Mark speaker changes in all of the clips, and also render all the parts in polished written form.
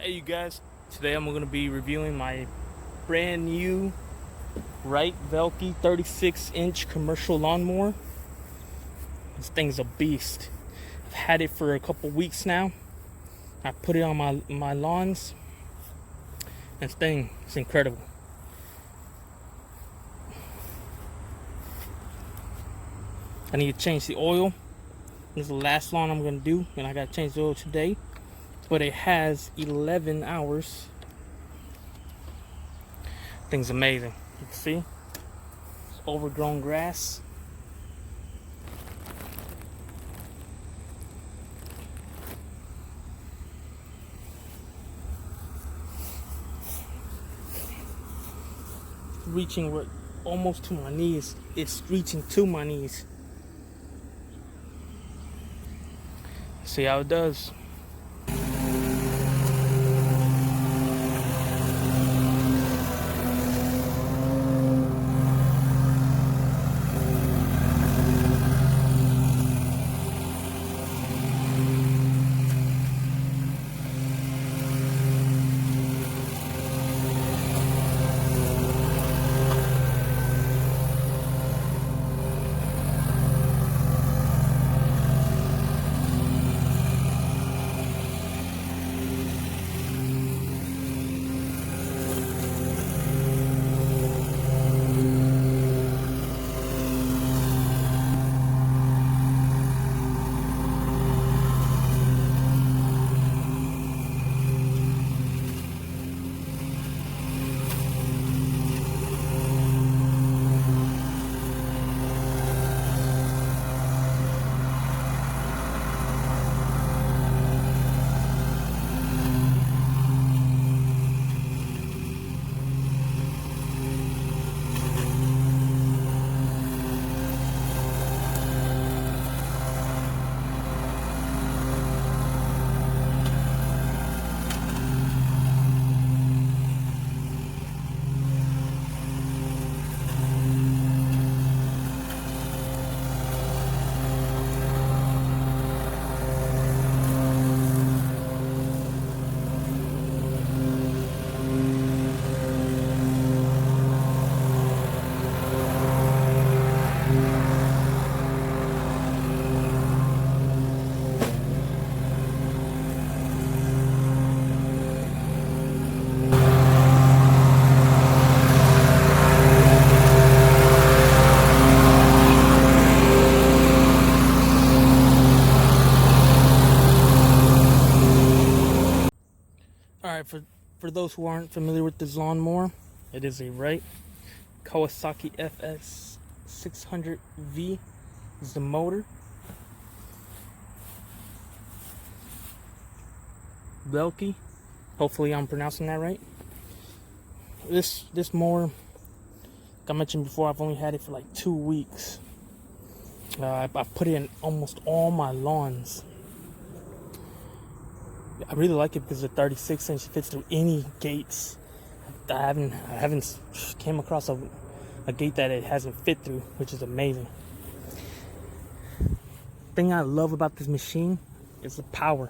Speaker 1: Hey you guys, today I'm going to be reviewing my brand new WRIGHT Velke 36-inch commercial lawnmower. This thing's a beast. I've had it for a couple weeks now. I put it on my lawns. This thing is incredible. I need to change the oil. This is the last lawn I'm going to do, and I got to change the oil today. But it has 11 hours. Thing's amazing. You can see it's overgrown grass. Reaching almost to my knees. It's reaching to my knees. See how it does. Alright, for those who aren't familiar with this lawnmower, it is a WRIGHT Kawasaki FS 600V is the motor. Velke, hopefully I'm pronouncing that right. This mower, like I mentioned before, I've only had it for like 2 weeks. I put it in almost all my lawns. I really like it because the 36-inch fits through any gates. I haven't came across a gate that it hasn't fit through, which is amazing. Thing I love about this machine is the power.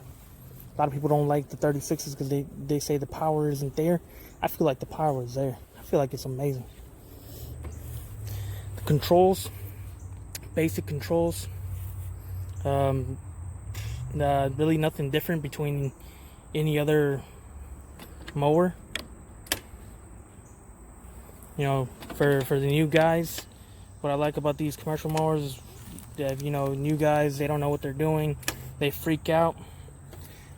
Speaker 1: A lot of people don't like the 36s because they say the power isn't there. I feel like the power is there. I feel like it's amazing. The controls, basic controls. Really nothing different between any other mower. You know, for the new guys, what I like about these commercial mowers is that, you know, new guys, they don't know what they're doing. They freak out,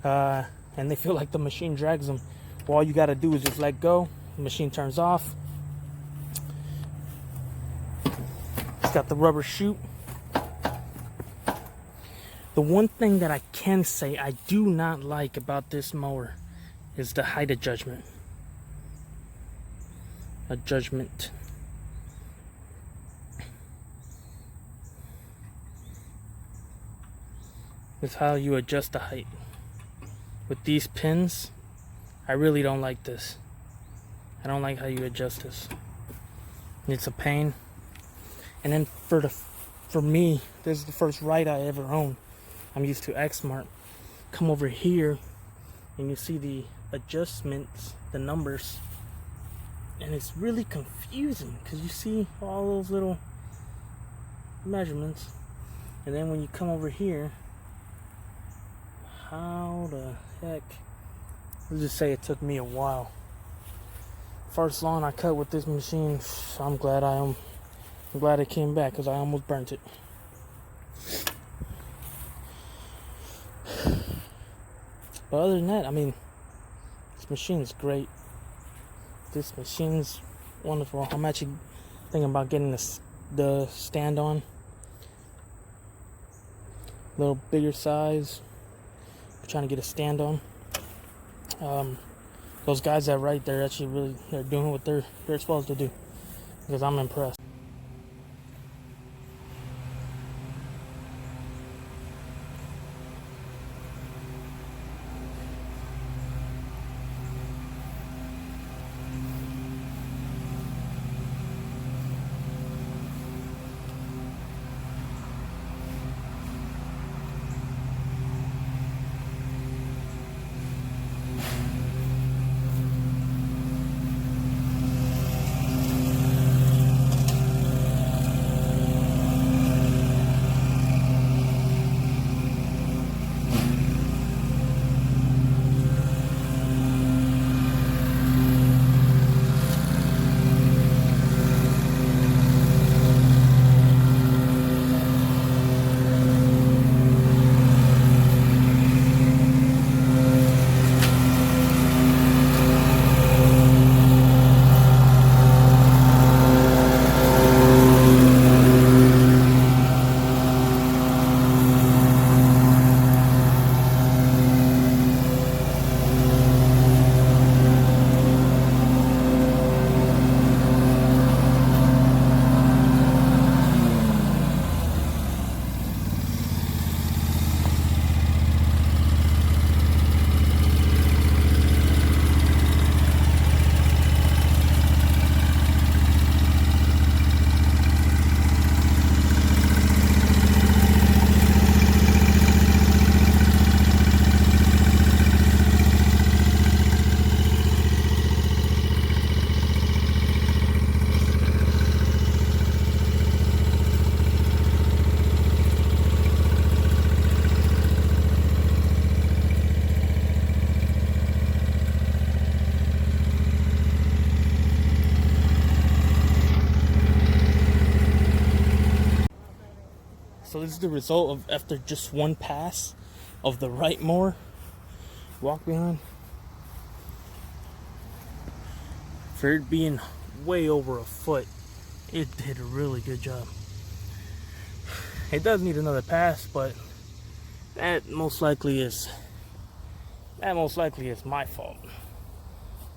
Speaker 1: and they feel like the machine drags them. Well, all you got to do is just let go. The machine turns off. It's got the rubber chute. The one thing that I can say I do not like about this mower is the height adjustment. It's how you adjust the height. With these pins, I really don't like this. I don't like how you adjust this. It's a pain. And then for me, this is the first WRIGHT I ever owned. I'm used to X-Mart. Come over here and you see adjustments, the numbers, and it's really confusing because you see all those little measurements, and then when you come over here, how the heck, let's just say it took me a while. First lawn I cut with this machine, I'm glad it came back because I almost burnt it. But other than that, I mean, this machine is great. This machine's wonderful. I'm actually thinking about getting the stand on. A little bigger size. I'm trying to get a stand on. Those guys at WRIGHT, they're doing what they're supposed to do, because I'm impressed. So this is the result of after just one pass of the WRIGHT Mower Walk Behind. For it being way over a foot, it did a really good job. It does need another pass, but that most likely is my fault.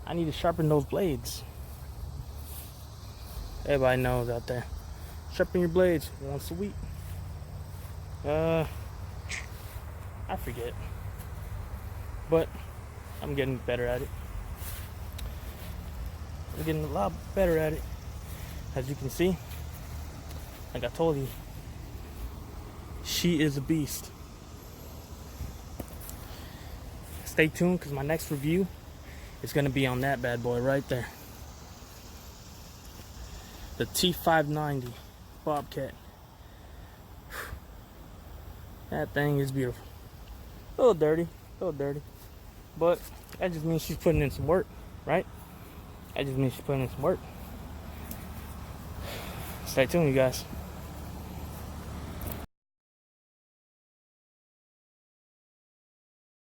Speaker 1: I need to sharpen those blades. Everybody knows out there, sharpen your blades once a week. I forget, but I'm getting better at it. I'm getting a lot better at it. As you can see, like I told you, she is a beast. Stay tuned, because my next review is going to be on that bad boy right there. The T590 Bobcat. That thing is beautiful. A little dirty, but that just means she's putting in some work, right? That just means she's putting in some work. Stay tuned, you guys.